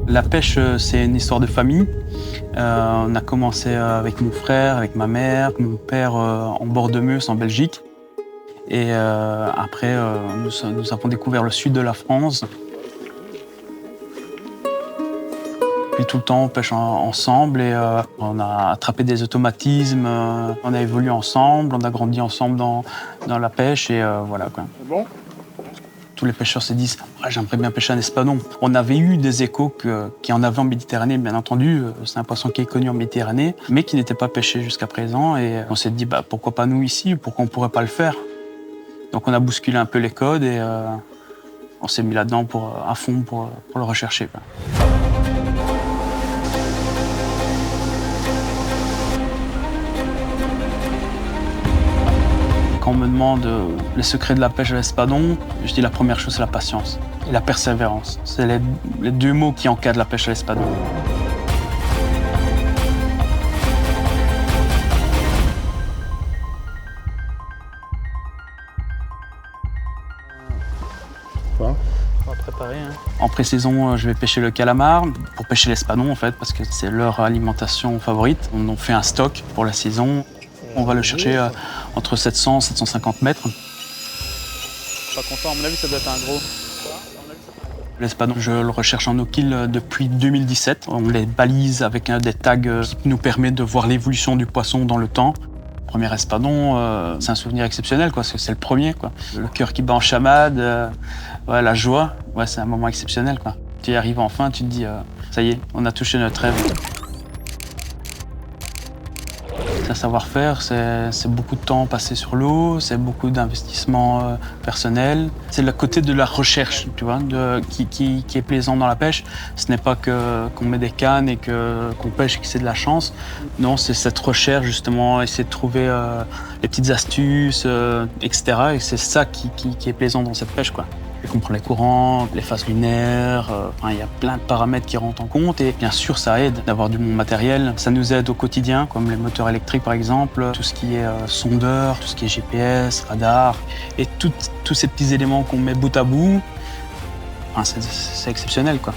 La pêche, c'est une histoire de famille. On a commencé avec mon frère, avec ma mère, mon père en bord de Meuse en Belgique. Et après, nous avons découvert le sud de la France. Puis tout le temps, on pêche ensemble et on a attrapé des automatismes. On a évolué ensemble, on a grandi ensemble dans la pêche et voilà quoi. Bon. Tous les pêcheurs se disent ah, j'aimerais bien pêcher un espadon. On avait eu des échos qu'il y en avait en Méditerranée, bien entendu. C'est un poisson qui est connu en Méditerranée, mais qui n'était pas pêché jusqu'à présent. Et on s'est dit bah, pourquoi pas nous ici, pourquoi on ne pourrait pas le faire. Donc on a bousculé un peu les codes et on s'est mis là-dedans à fond pour le rechercher, quoi. Quand on me demande les secrets de la pêche à l'espadon, je dis la première chose, c'est la patience et la persévérance. C'est les deux mots qui encadrent la pêche à l'espadon. Quoi ? On va préparer. En pré-saison, je vais pêcher le calamar pour pêcher l'espadon en fait, parce que c'est leur alimentation favorite. On en fait un stock pour la saison. On va le chercher entre 700 et 750 mètres. Pas content, à mon avis, ça doit être un gros. L'espadon, je le recherche en eau-kill depuis 2017. On les balise avec des tags qui nous permettent de voir l'évolution du poisson dans le temps. Le premier espadon, c'est un souvenir exceptionnel, quoi, parce que c'est le premier, quoi. Le cœur qui bat en chamade, ouais, la joie, ouais, c'est un moment exceptionnel, quoi. Tu y arrives enfin, tu te dis, ça y est, on a touché notre rêve. C'est un savoir-faire, c'est beaucoup de temps passé sur l'eau, c'est beaucoup d'investissement personnel. C'est le côté de la recherche, tu vois, qui est plaisant dans la pêche. Ce n'est pas qu'on met des cannes et qu'on pêche et que c'est de la chance. Non, c'est cette recherche, justement, essayer de trouver les petites astuces, etc. Et c'est ça qui est plaisant dans cette pêche, quoi. Je comprends les courants, les phases lunaires, enfin, il y a plein de paramètres qui rentrent en compte et bien sûr ça aide d'avoir du bon matériel. Ça nous aide au quotidien, comme les moteurs électriques par exemple, tout ce qui est sondeur, tout ce qui est GPS, radar et tous ces petits éléments qu'on met bout à bout, enfin, c'est exceptionnel, quoi.